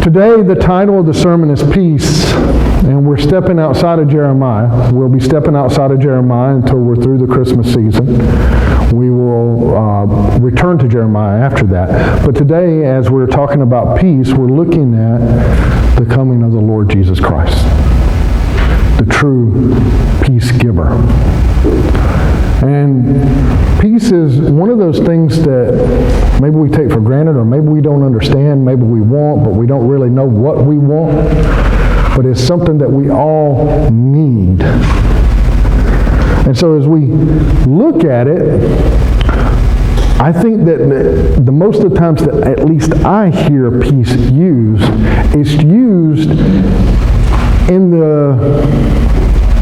Today, the title of the sermon is Peace, and we're stepping outside of Jeremiah. We'll be stepping outside of Jeremiah until we're through the Christmas season. We will return to Jeremiah after that. But today, as we're talking about peace, we're looking at the coming of the Lord Jesus Christ, the true peace giver. And peace is one of those things that maybe we take for granted, or maybe we don't understand, maybe we want, but we don't really know what we want. But it's something that we all need. And so as we look at it, I think that the most of the times that at least I hear peace used, it's used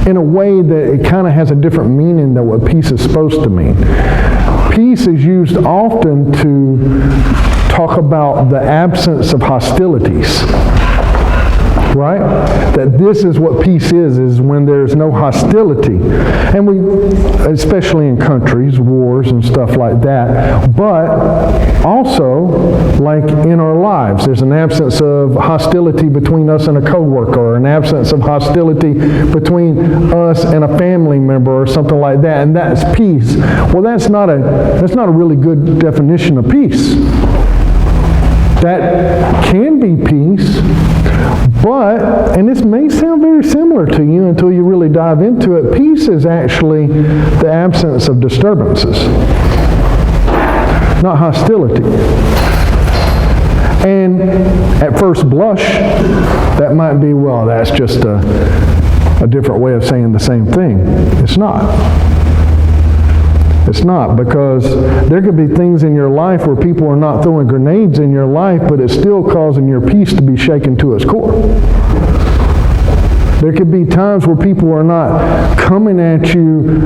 in a way that it kind of has a different meaning than what peace is supposed to mean. Peace is used often to talk about the absence of hostilities, right? That this is what peace is when there's no hostility. And we, especially in countries, wars and stuff like that, but also like in our lives, there's an absence of hostility between us and a coworker, or an absence of hostility between us and a family member, or something like that, and that's peace. Well, that's not a really good definition of peace. That can be peace, but, and this may sound very similar to you until you really dive into it, peace is actually the absence of disturbances, not hostility. And at first blush, that might be, well, that's just a different way of saying the same thing. It's not. It's not, because there could be things in your life where people are not throwing grenades in your life, but it's still causing your peace to be shaken to its core. There could be times where people are not coming at you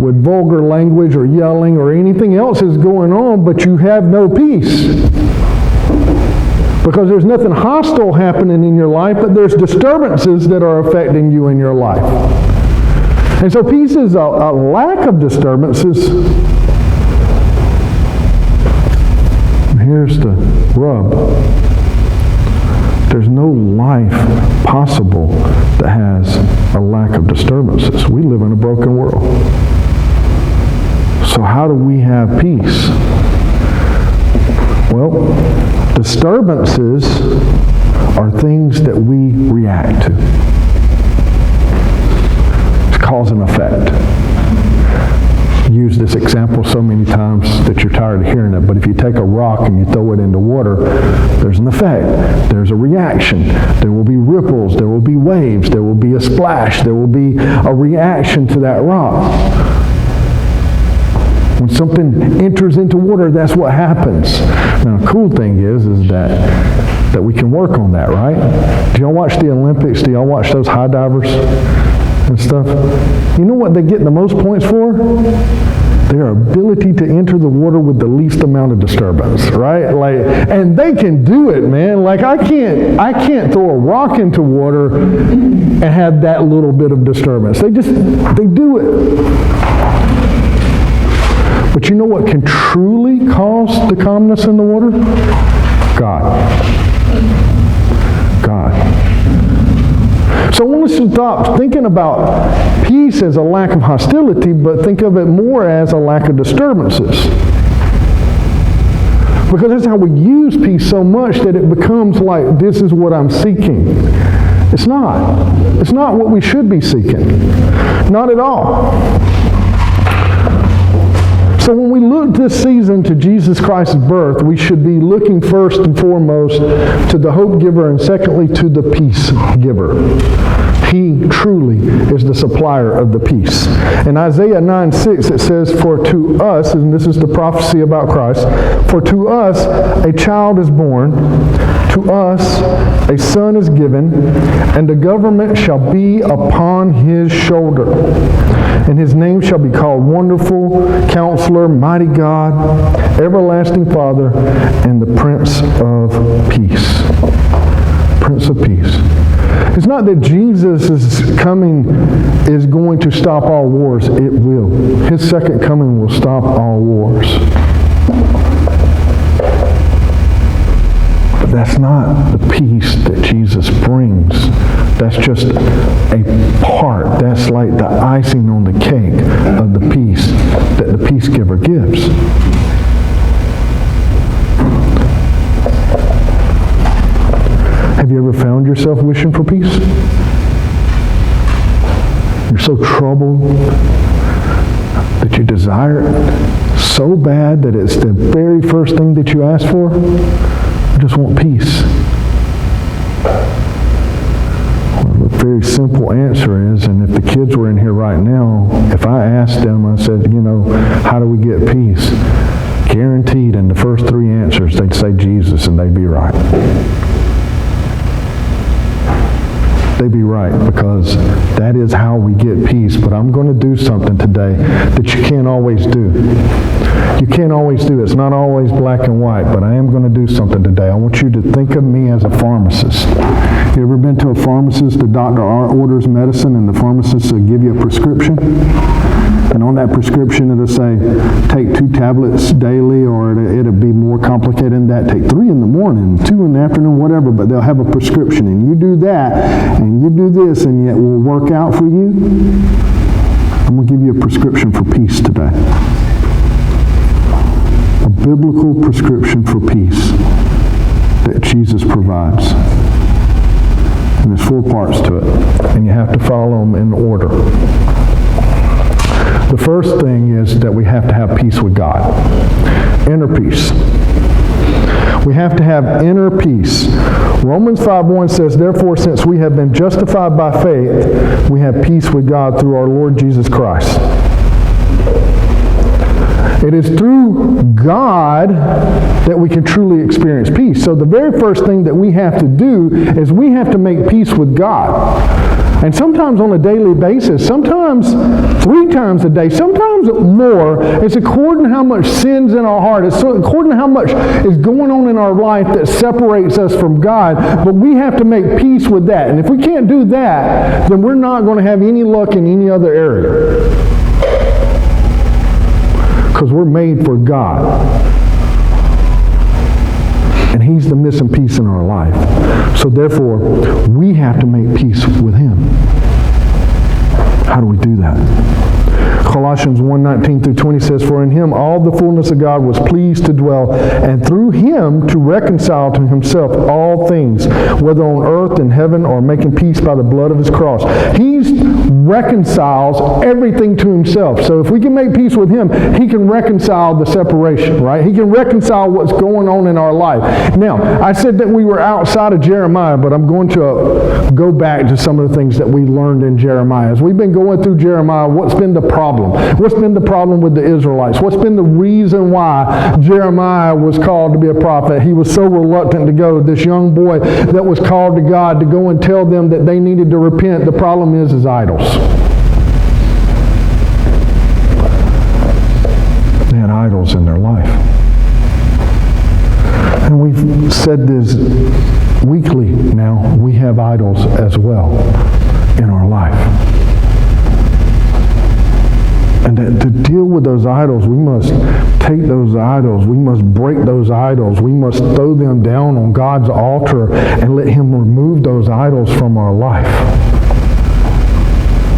with vulgar language or yelling or anything else is going on, but you have no peace. Because there's nothing hostile happening in your life, but there's disturbances that are affecting you in your life. And so peace is a lack of disturbances. And here's the rub. There's no life possible that has a lack of disturbances. We live in a broken world. So how do we have peace? Well, disturbances are things that we react to. Cause and effect. Use this example so many times that you're tired of hearing it, but if you take a rock and you throw it into water, there's an effect. There's a reaction. There will be ripples. There will be waves. There will be a splash. There will be a reaction to that rock. When something enters into water, that's what happens. Now, the cool thing is that we can work on that, right? Do y'all watch the Olympics? Do y'all watch those high divers and stuff? You know what they get the most points for? Their ability to enter the water with the least amount of disturbance, right? And they can do it, man. Like I can't throw a rock into water and have that little bit of disturbance. They do it. But you know what can truly cause the calmness in the water? God. So I want us to stop thinking about peace as a lack of hostility, but think of it more as a lack of disturbances. Because that's how we use peace so much that it becomes like, this is what I'm seeking. It's not. It's not what we should be seeking. Not at all. So when we look this season to Jesus Christ's birth, we should be looking first and foremost to the hope giver, and secondly to the peace giver. He truly is the supplier of the peace. In Isaiah 9:6 it says, "For to us," and this is the prophecy about Christ, "for to us a child is born, to us a son is given, and the government shall be upon his shoulder. And his name shall be called Wonderful, Counselor, Mighty God, Everlasting Father, and the Prince of Peace." Prince of Peace. It's not that Jesus' coming is going to stop all wars. It will. His second coming will stop all wars. But that's not the peace that Jesus brings. That's just a part. That's like the icing on the cake of the peace that the peace giver gives. Have you ever found yourself wishing for peace? You're so troubled that you desire it so bad that it's the very first thing that you ask for. I just want peace. Well, the very simple answer is, and if the kids were in here right now, if I asked them, I said, how do we get peace? Guaranteed in the first three answers, they'd say Jesus, and they'd be right. They'd be right, because that is how we get peace. But I'm going to do something today that you can't always do. You can't always do it. It's not always black and white, but I am going to do something today. I want you to think of me as a pharmacist. You ever been to a pharmacist? The doctor orders medicine, and the pharmacist will give you a prescription. And on that prescription, it'll say, take 2 tablets daily, or it'll be more complicated than that. Take 3 in the morning, 2 in the afternoon, whatever, but they'll have a prescription. And you do that, and you do this, and it will work out for you. I'm going to give you a prescription for peace today. A biblical prescription for peace that Jesus provides. And there's 4 parts to it, and you have to follow them in order. The first thing is that we have to have peace with God. Inner peace. We have to have inner peace. Romans 5:1 says, therefore, since we have been justified by faith, we have peace with God through our Lord Jesus Christ. It is through God that we can truly experience peace. So the very first thing that we have to do is we have to make peace with God. And sometimes on a daily basis, sometimes 3 times a day, sometimes more. It's according to how much sin's in our heart. It's according to how much is going on in our life that separates us from God. But we have to make peace with that. And if we can't do that, then we're not going to have any luck in any other area. Because we're made for God. And He's the missing piece in our life. So therefore, we have to make peace with Him. How do we do that? Colossians 1:19-20 says, for in Him all the fullness of God was pleased to dwell, and through Him to reconcile to Himself all things, whether on earth, in heaven, or making peace by the blood of His cross. He reconciles everything to Himself. So if we can make peace with Him, He can reconcile the separation, right? He can reconcile what's going on in our life. Now, I said that we were outside of Jeremiah, but I'm going to go back to some of the things that we learned in Jeremiah. As we've been going through Jeremiah, what's been the problem? What's been the problem with the Israelites? What's been the reason why Jeremiah was called to be a prophet? He was so reluctant to go. This young boy that was called to God to go and tell them that they needed to repent. The problem is idols. They had idols in their life. And we've said this weekly now. We have idols as well in our life. And to deal with those idols, we must take those idols. We must break those idols. We must throw them down on God's altar and let Him remove those idols from our life.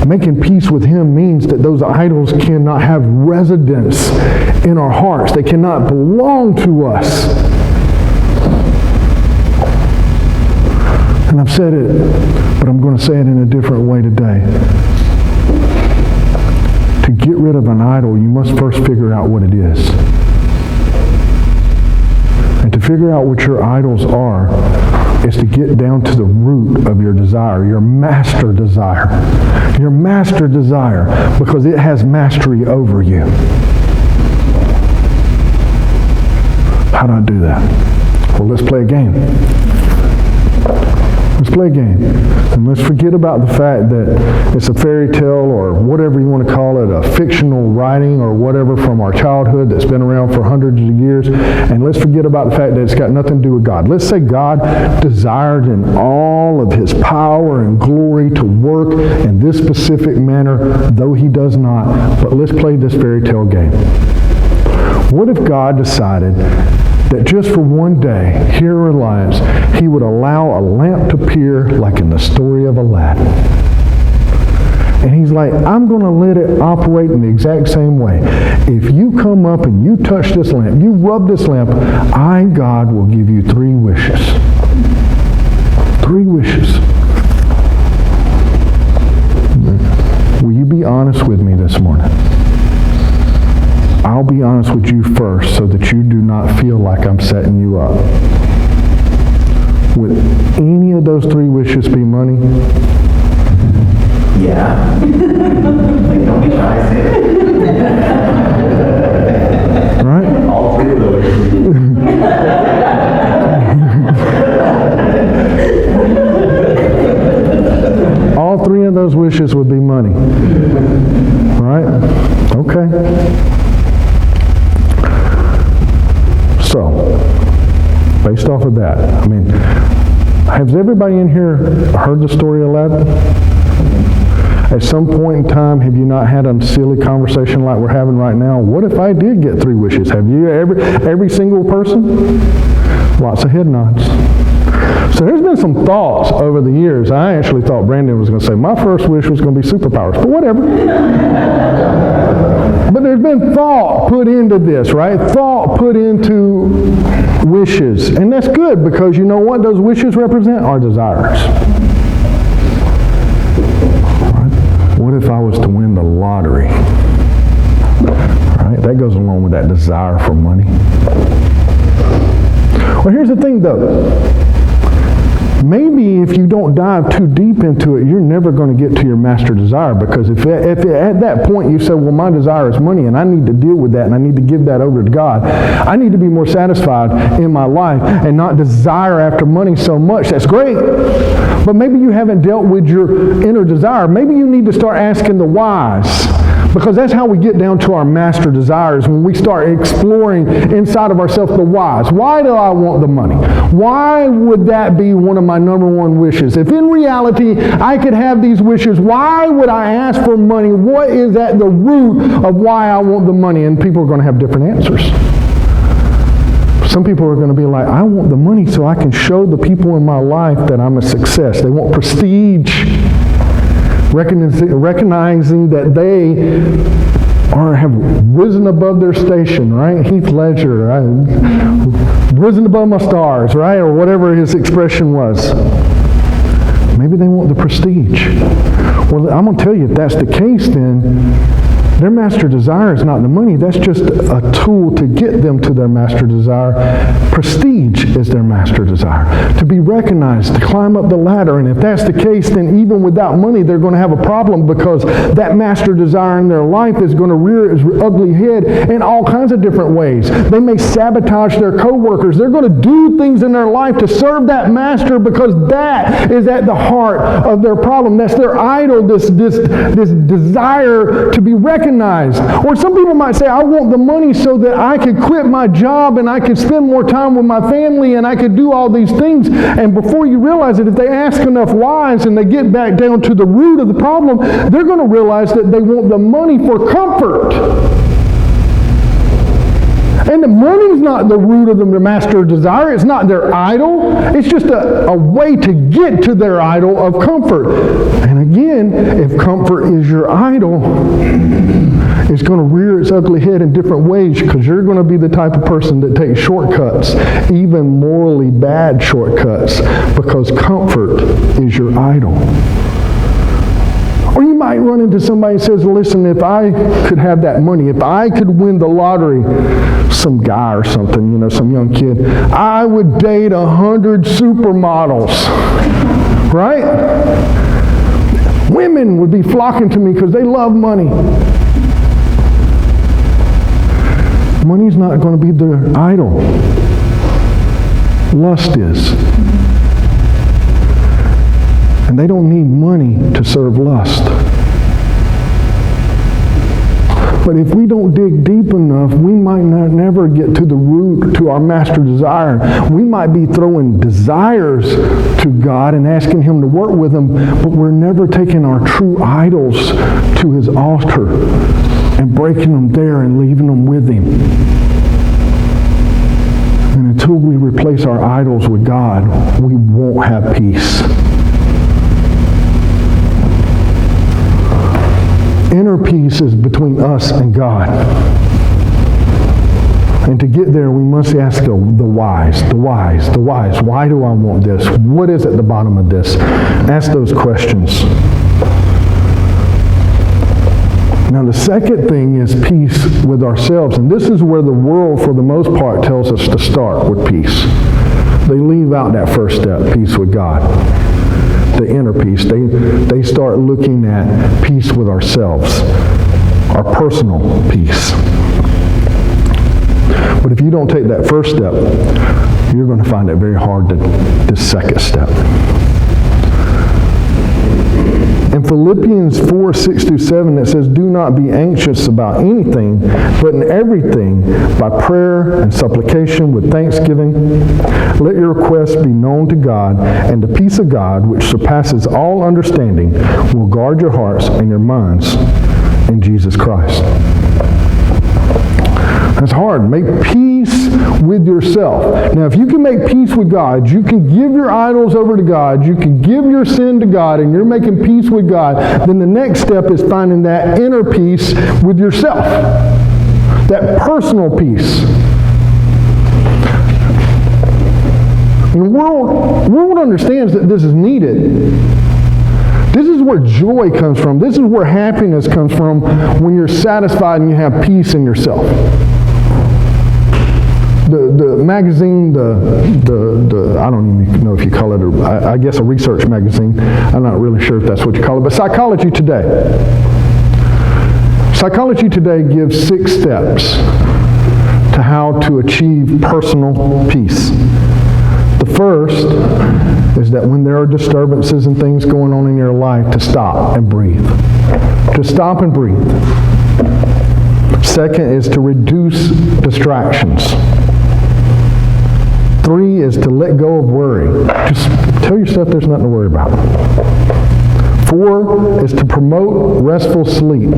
Making peace with Him means that those idols cannot have residence in our hearts. They cannot belong to us. And I've said it, but I'm going to say it in a different way today. To get rid of an idol, you must first figure out what it is. And to figure out what your idols are is to get down to the root of your desire, your master desire. Your master desire, because it has mastery over you. How do I do that? Well, let's play a game. Let's play a game. And let's forget about the fact that it's a fairy tale or whatever you want to call it, a fictional writing or whatever from our childhood that's been around for hundreds of years. And let's forget about the fact that it's got nothing to do with God. Let's say God desired in all of His power and glory to work in this specific manner, though He does not. But let's play this fairy tale game. What if God decided that just for one day, here at Reliance, he would allow a lamp to appear like in the story of Aladdin. And he's like, I'm going to let it operate in the exact same way. If you come up and you touch this lamp, you rub this lamp, I, God, will give you 3 wishes. 3 wishes. Will you be honest with me this morning? I'll be honest with you first so that you do not feel like I'm setting you up. Would any of those 3 wishes be money? Yeah. Like, don't be shy, say it. Right? All 3 of those. All 3 of those wishes would be money. Right? Okay. So, based off of that, I mean, has everybody in here heard the story of Aladdin? At some point in time, have you not had a silly conversation like we're having right now? What if I did get 3 wishes? Have you? Every single person? Lots of head nods. So there's been some thoughts over the years. I actually thought Brandon was going to say, my first wish was going to be superpowers, but whatever. But there's been thought put into this, right? Thought put into wishes. And that's good because you know what those wishes represent? Our desires. What if I was to win the lottery? Right? That goes along with that desire for money. Well, here's the thing though. Maybe if you don't dive too deep into it, you're never going to get to your master desire, because if at that point you say, well, my desire is money and I need to deal with that and I need to give that over to God. I need to be more satisfied in my life and not desire after money so much. That's great. But maybe you haven't dealt with your inner desire. Maybe you need to start asking the whys. Because that's how we get down to our master desires, when we start exploring inside of ourselves the whys. Why do I want the money? Why would that be one of my number 1 wishes? If in reality I could have these wishes, why would I ask for money? What is at the root of why I want the money? And people are going to have different answers. Some people are going to be like, I want the money so I can show the people in my life that I'm a success. They want prestige. Recognizing that they have risen above their station, right? Heath Ledger, right? Risen above my stars, right? Or whatever his expression was. Maybe they want the prestige. Well, I'm going to tell you, if that's the case, then their master desire is not the money. That's just a tool to get them to their master desire. Prestige is their master desire. To be recognized, to climb up the ladder. And if that's the case, then even without money, they're going to have a problem, because that master desire in their life is going to rear its ugly head in all kinds of different ways. They may sabotage their co-workers. They're going to do things in their life to serve that master, because that is at the heart of their problem. That's their idol, this desire to be recognized. Or some people might say, I want the money so that I could quit my job and I could spend more time with my family and I could do all these things. And before you realize it, if they ask enough whys and they get back down to the root of the problem, they're going to realize that they want the money for comfort. And the money's not the root of their master desire. It's not their idol. It's just a way to get to their idol of comfort. And again, if comfort is your idol, it's going to rear its ugly head in different ways, because you're going to be the type of person that takes shortcuts, even morally bad shortcuts, because comfort is your idol. Or you might run into somebody who says, listen, if I could have that money, if I could win the lottery, some guy or something, some young kid, I would date 100 supermodels, right? Women would be flocking to me because they love money. Money's not going to be their idol. Lust is. And they don't need money to serve lust. But if we don't dig deep enough, we might never get to the root, to our master desire. We might be throwing desires to God and asking Him to work with them, but we're never taking our true idols to His altar and breaking them there and leaving them with Him. And replace our idols with God, we won't have peace. Inner peace is between us and God. And to get there, we must ask the whys. Why do I want this? What is at the bottom of this? Ask those questions. Now, the second thing is peace with ourselves. And this is where the world, for the most part, tells us to start with peace. They leave out that first step, peace with God. The inner peace. They start looking at peace with ourselves, our personal peace. But if you don't take that first step, you're going to find it very hard to this second step. In Philippians 4:6-7, it says, "Do not be anxious about anything, but in everything, by prayer and supplication with thanksgiving, let your requests be known to God, and the peace of God, which surpasses all understanding, will guard your hearts and your minds in Jesus Christ." That's hard. Make peace with yourself. Now, if you can make peace with God, you can give your idols over to God, you can give your sin to God, and you're making peace with God, then the next step is finding that inner peace with yourself. That personal peace. And the world understands that this is needed. This is where joy comes from. This is where happiness comes from when you're satisfied and you have peace in yourself. The magazine, I don't even know if you call it, I guess a research magazine. I'm not really sure if that's what you call it, but Psychology Today. Psychology Today gives 6 steps to how to achieve personal peace. The first is that when there are disturbances and things going on in your life, to stop and breathe. To stop and breathe. Second is to reduce distractions. 3 is to let go of worry. Just tell yourself there's nothing to worry about. 4 is to promote restful sleep.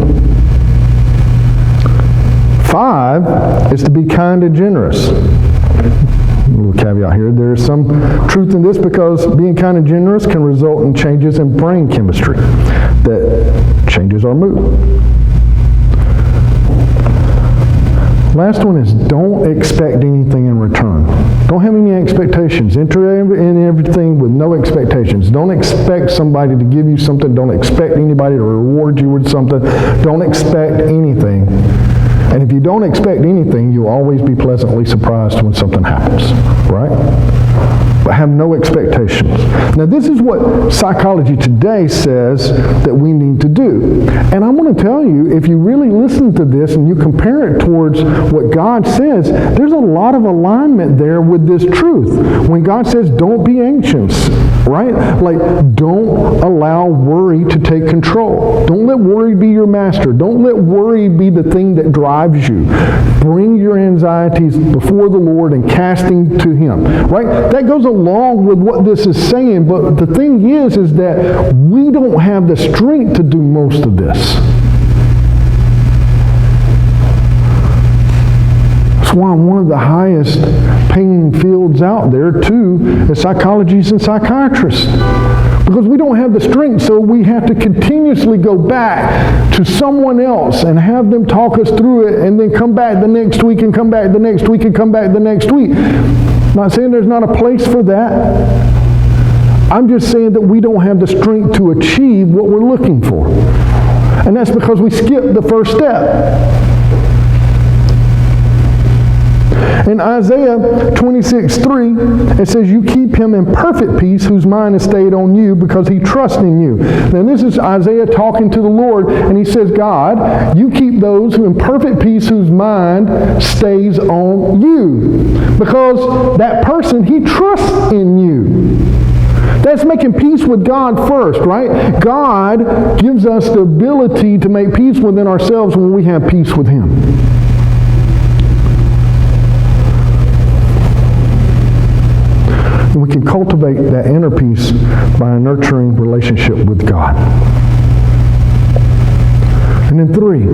5 is to be kind and generous. A little caveat here. There is some truth in this because being kind and generous can result in changes in brain chemistry that changes our mood. Last one is don't expect anything in return. Don't have any expectations. Enter in everything with no expectations. Don't expect somebody to give you something. Don't expect anybody to reward you with something. Don't expect anything. And if you don't expect anything, you'll always be pleasantly surprised when something happens, right? But have no expectations. Now, this is what Psychology Today says that we need to do. And I want to tell you, if you really listen to this and you compare it towards what God says, there's a lot of alignment there with this truth. When God says, don't be anxious, right? Like, don't allow worry to take control. Don't let worry be your master. Don't let worry be the thing that drives you. Bring your anxieties before the Lord and casting to Him, right? That goes along with what this is saying, but the thing is that we don't have the strength to do most of this. That's why one of the highest paying fields out there, too, is psychologists and psychiatrists. Because we don't have the strength, so we have to continuously go back to someone else and have them talk us through it and then come back the next week and come back the next week and come back the next week. Not saying there's not a place for that. I'm just saying that we don't have the strength to achieve what we're looking for. And that's because we skipped the first step. In Isaiah 26:3, it says, you keep him in perfect peace whose mind is stayed on you because he trusts in you. Now this is Isaiah talking to the Lord, and he says, God, you keep those who in perfect peace whose mind stays on you. Because that person, he trusts in you. That's making peace with God first, right? God gives us the ability to make peace within ourselves when we have peace with Him. And we can cultivate that inner peace by a nurturing relationship with God. And then 3,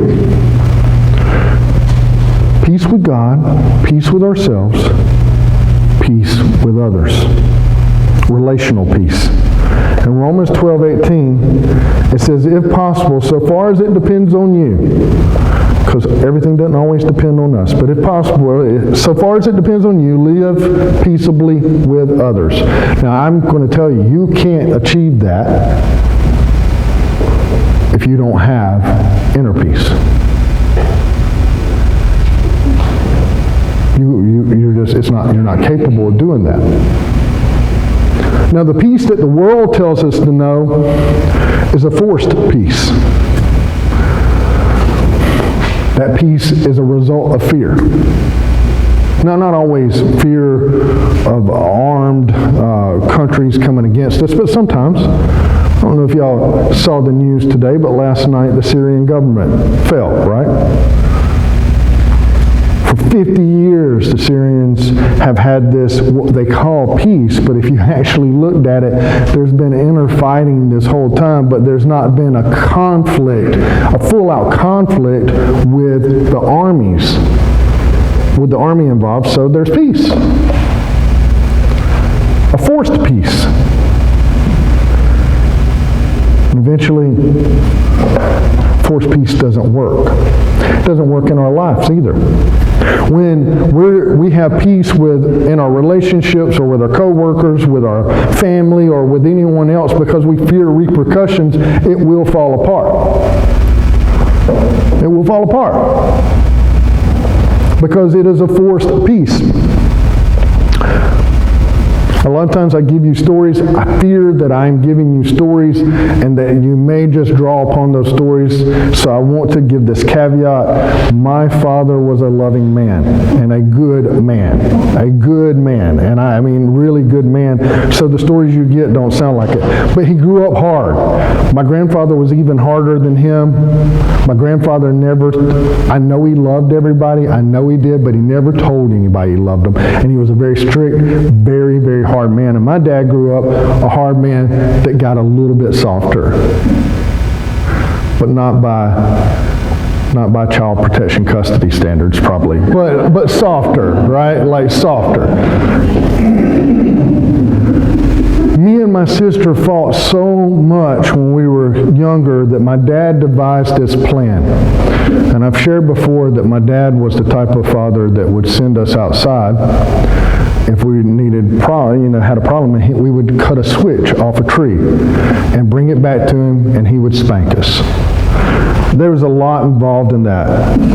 peace with God, peace with ourselves, peace with others. Relational peace. In Romans 12:18, it says, if possible, so far as it depends on you, because everything doesn't always depend on us, but if possible, so far as it depends on you, live peaceably with others. Now, I'm going to tell you, you can't achieve that if you don't have inner peace. You're not capable of doing that. Now, the peace that the world tells us to know is a forced peace. That peace is a result of fear. Now, not always fear of armed countries coming against us, but sometimes. I don't know if y'all saw the news today, but last night the Syrian government fell, right? For 50 years, the Syrians have had this, what they call peace, but if you actually looked at it, there's been inner fighting this whole time, but there's not been a conflict, a full-out conflict with the armies, with the army involved, so there's peace. A forced peace. And eventually, forced peace doesn't work. It doesn't work in our lives either. When we have peace in our relationships or with our coworkers, with our family, or with anyone else because we fear repercussions, it will fall apart. It will fall apart because it is a forced peace. A lot of times I give you stories. I fear that I'm giving you stories and that you may just draw upon those stories. So I want to give this caveat. My father was a loving man and a good man. A good man. And I mean really good man. So the stories you get don't sound like it. But he grew up hard. My grandfather was even harder than him. My grandfather I know he loved everybody. I know he did, but he never told anybody he loved them. And he was a very strict, very, very hard man. And my dad grew up a hard man that got a little bit softer. But not by child protection custody standards probably. But softer, right? Like softer. Me and my sister fought so much when we were younger that my dad devised this plan. And I've shared before that my dad was the type of father that would send us outside if we had a problem, we would cut a switch off a tree and bring it back to him, and he would spank us. There was a lot involved in that.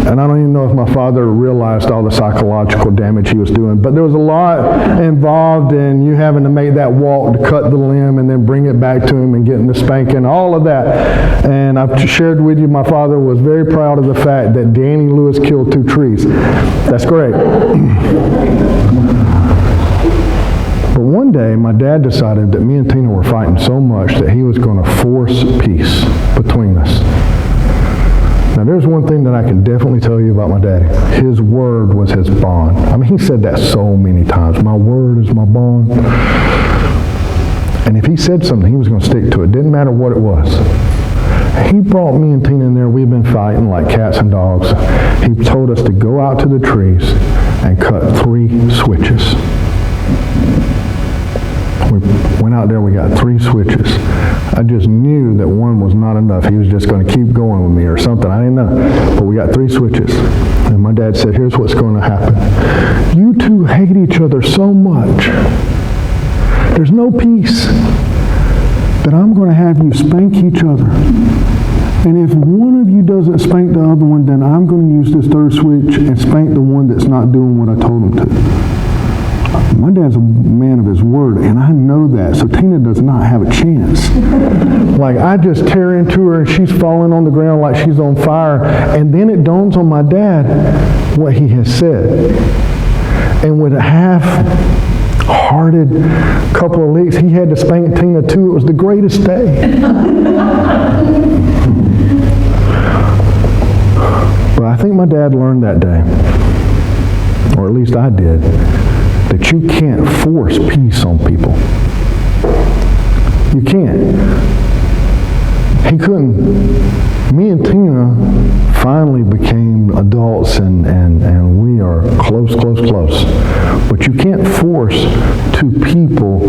And I don't even know if my father realized all the psychological damage he was doing, but there was a lot involved in you having to make that walk to cut the limb and then bring it back to him and getting the spanking, all of that. And I've shared with you, my father was very proud of the fact that Danny Lewis killed 2 trees. That's great. But one day, my dad decided that me and Tina were fighting so much that he was going to force peace between us. Now, there's one thing that I can definitely tell you about my daddy. His word was his bond. I mean, he said that so many times. My word is my bond. And if he said something, he was going to stick to it. Didn't matter what it was. He brought me and Tina in there. We've been fighting like cats and dogs. He told us to go out to the trees and cut 3 switches. We went out there, we got 3 switches. I just knew that one was not enough. He was just going to keep going with me or something. I didn't know. But we got 3 switches. And my dad said, here's what's going to happen. You two hate each other so much. There's no peace that I'm going to have you spank each other. And if one of you doesn't spank the other one, then I'm going to use this 3rd switch and spank the one that's not doing what I told him to. My dad's a man of his word, and I know that, so Tina does not have a chance. Like, I just tear into her, and she's falling on the ground like she's on fire, and then it dawns on my dad what he has said. And with a half-hearted couple of licks, he had to spank Tina too. It was the greatest day. But I think my dad learned that day, or at least I did, that you can't force peace on people. You can't. he couldn't. Me and Tina finally became adults, and we are close. But you can't force two people.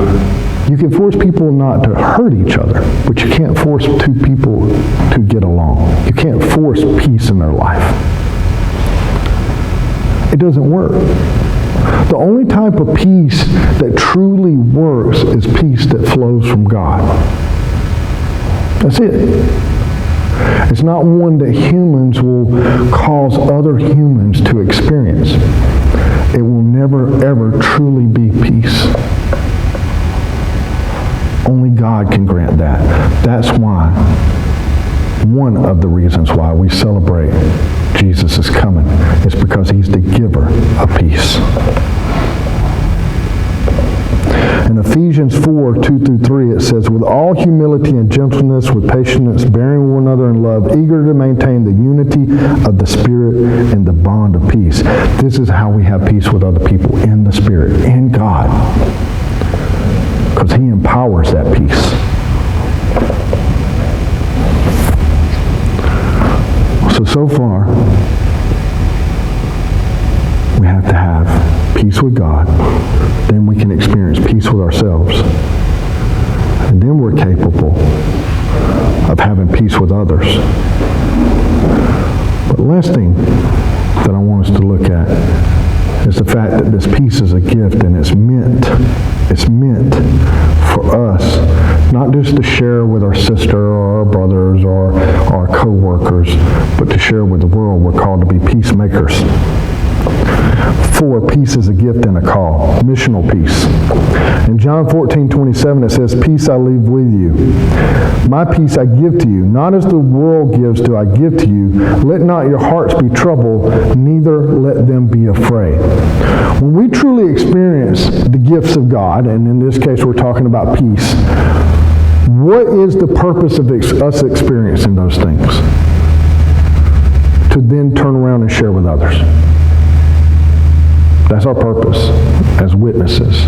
You can force people not to hurt each other, but you can't force two people to get along. You can't force peace in their life. It doesn't work. The only type of peace that truly works is peace that flows from God. That's it. It's not one that humans will cause other humans to experience. It will never, ever truly be peace. Only God can grant that. That's why, one of the reasons why we celebrate Jesus is coming is because he's the giver of peace. In Ephesians 4:2-3, it says, with all humility and gentleness, with patience, bearing one another in love, eager to maintain the unity of the Spirit in the bond of peace. This is how we have peace with other people, in the Spirit, in God. Because he empowers that peace. So far, we have to have peace with God. Then we can experience peace with ourselves. And then we're capable of having peace with others. But the last thing that I want us to look at is the fact that this peace is a gift, and it's meant for us, not just to share with our sister or our brothers or our co-workers, but to share with the world. We're called to be peacemakers. 4, peace is a gift and a call. Missional peace. In John 14:27 it says, peace I leave with you. My peace I give to you. Not as the world gives do I give to you. Let not your hearts be troubled, neither let them be afraid. When we truly experience the gifts of God, and in this case we're talking about peace, what is the purpose of us experiencing those things? To then turn around and share with others. That's our purpose as witnesses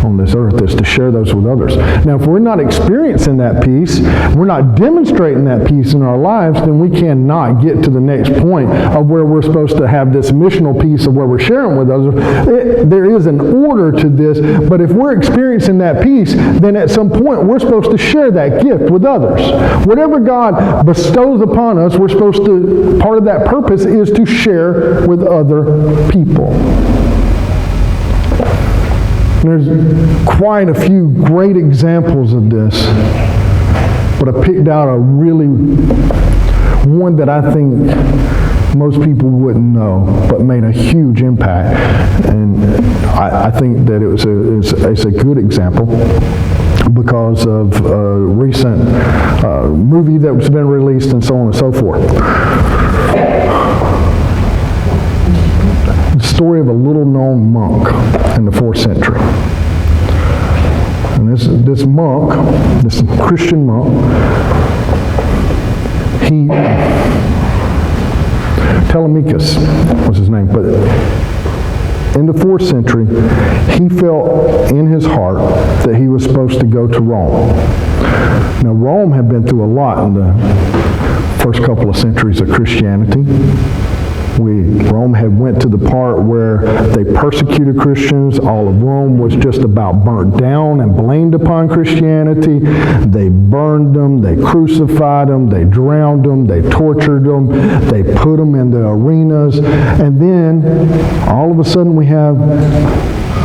on this earth, is to share those with others. Now, if we're not experiencing that peace, we're not demonstrating that peace in our lives, then we cannot get to the next point of where we're supposed to have this missional peace of where we're sharing with others. There is an order to this, but if we're experiencing that peace, then at some point we're supposed to share that gift with others. Whatever God bestows upon us, we're supposed to, part of that purpose is to share with other people. There's quite a few great examples of this, but I picked out one that I think most people wouldn't know, but made a huge impact. And I think that it's a good example because of a recent movie that's been released and so on and so forth. The story of a little-known monk in the 4th century. And this monk, this Christian monk, Telemachus was his name, but in the 4th century, he felt in his heart that he was supposed to go to Rome. Now, Rome had been through a lot in the first couple of centuries of Christianity. Rome had went to the part where they persecuted Christians. All of Rome was just about burnt down and blamed upon Christianity. They burned them, they crucified them, they drowned them, they tortured them, they put them in the arenas. And then, all of a sudden we have,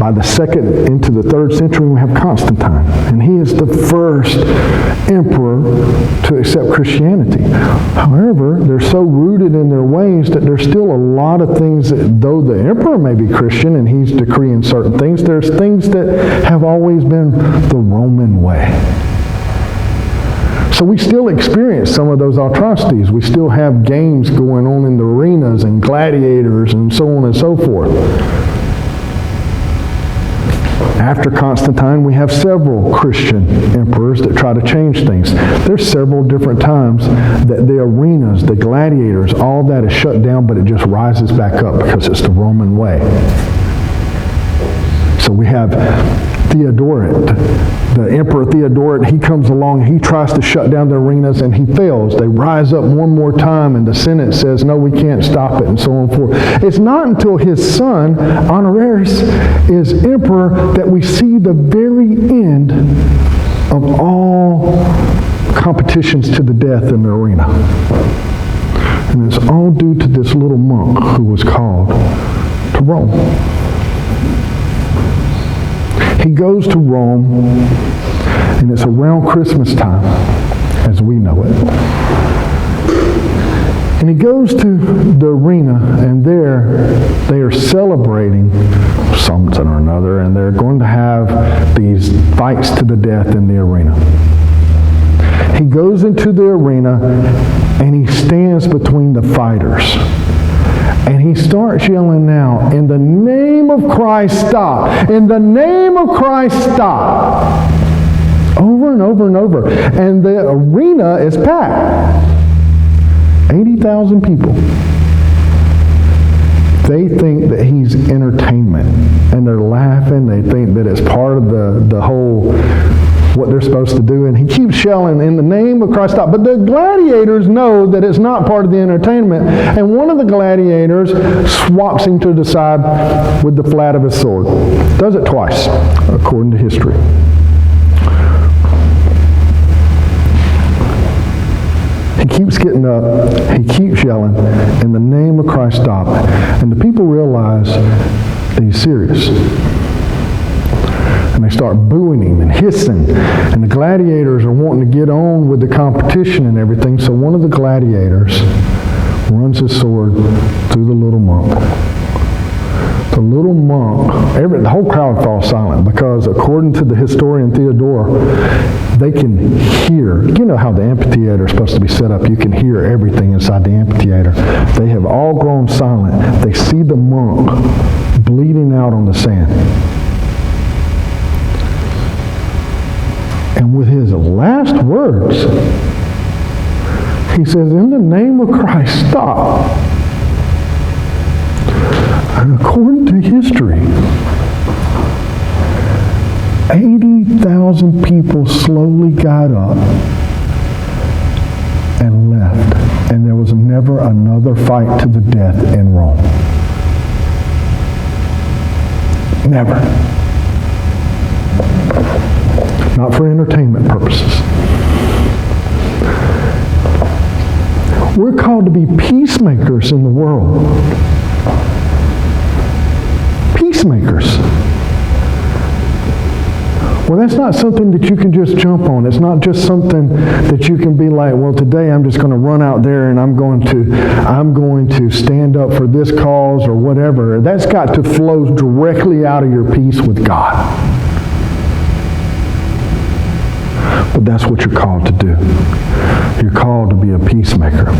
by the 2nd into the 3rd century, we have Constantine. And he is the first emperor to accept Christianity. However, they're so rooted in their ways that there's still a lot of things that, though the emperor may be Christian and he's decreeing certain things, there's things that have always been the Roman way. So we still experience some of those atrocities. We still have games going on in the arenas and gladiators and so on and so forth. After Constantine, we have several Christian emperors that try to change things. There's several different times that the arenas, the gladiators, all that is shut down, but it just rises back up because it's the Roman way. So we have Theodoret, the Emperor Theodoric, he comes along, he tries to shut down the arenas, and he fails. They rise up one more time, and the Senate says, no, we can't stop it, and so on and forth. It's not until his son, Honorius, is emperor that we see the very end of all competitions to the death in the arena. And it's all due to this little monk who was called to Rome. He goes to Rome, and it's around Christmas time, as we know it. And he goes to the arena, and there they are celebrating something or another, and they're going to have these fights to the death in the arena. He goes into the arena, and he stands between the fighters. And he starts yelling now, in the name of Christ, stop. In the name of Christ, stop. Over and over and over. And the arena is packed. 80,000 people. They think that he's entertainment. And they're laughing. They think that it's part of the whole, what they're supposed to do. And he keeps yelling, in the name of Christ, stop. But the gladiators know that it's not part of the entertainment. And one of the gladiators swaps him to the side with the flat of his sword. Does it twice, according to history. He keeps getting up. He keeps yelling, in the name of Christ, stop. And the people realize that he's serious. And they start booing him and hissing. And the gladiators are wanting to get on with the competition and everything. So one of the gladiators runs his sword through the little monk. The little monk, the whole crowd falls silent because according to the historian Theodore, they can hear. You know how the amphitheater is supposed to be set up. You can hear everything inside the amphitheater. They have all grown silent. They see the monk bleeding out on the sand. And with his last words, he says, in the name of Christ, stop. And according to history, 80,000 people slowly got up and left. And there was never another fight to the death in Rome. Never. Not for entertainment purposes. We're called to be peacemakers in the world. Peacemakers. Well, that's not something that you can just jump on. It's not just something that you can be like, well, today I'm just going to run out there and I'm going to stand up for this cause or whatever. That's got to flow directly out of your peace with God. But that's what you're called to do. You're called to be a peacemaker.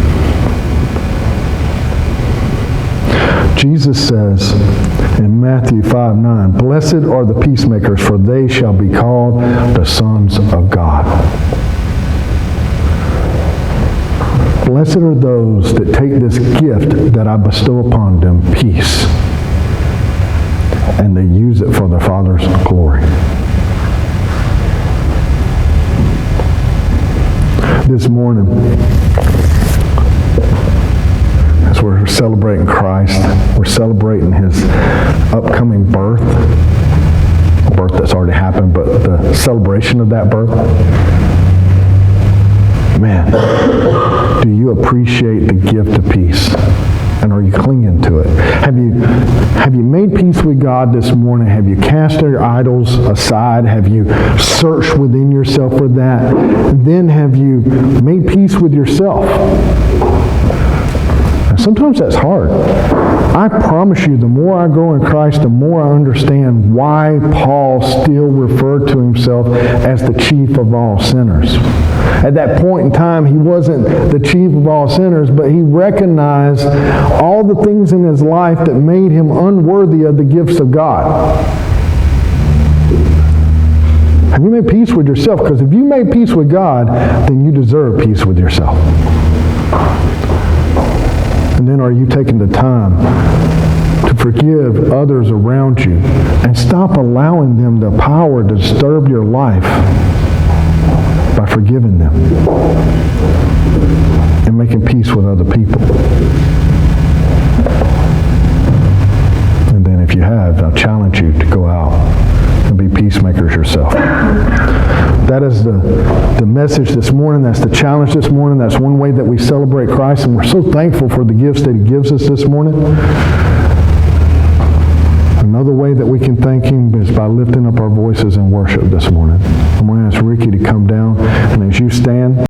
Jesus says in Matthew 5:9, blessed are the peacemakers, for they shall be called the sons of God. Blessed are those that take this gift that I bestow upon them, peace, and they use it for their Father's glory. This morning, as we're celebrating Christ, we're celebrating his upcoming birth, a birth that's already happened, but the celebration of that birth. Man, do you appreciate the gift of peace? And are you clinging to it? Have you made peace with God this morning? Have you cast your idols aside? Have you searched within yourself for that? And then have you made peace with yourself? And sometimes that's hard. I promise you, the more I grow in Christ, the more I understand why Paul still referred to himself as the chief of all sinners. At that point in time, he wasn't the chief of all sinners, but he recognized all the things in his life that made him unworthy of the gifts of God. Have you made peace with yourself? Because if you made peace with God, then you deserve peace with yourself. And then are you taking the time to Forgive others around you. And stop allowing them the power to disturb your life by forgiving them and making peace with other people. And then if you have, I'll challenge you to go out and be peacemakers yourself. That is the message this morning. That's the challenge this morning. That's one way that we celebrate Christ, and we're so thankful for the gifts that He gives us this morning. Another way that we can thank Him is by lifting up our voices in worship this morning. I'm going to ask Ricky to come down, and as you stand,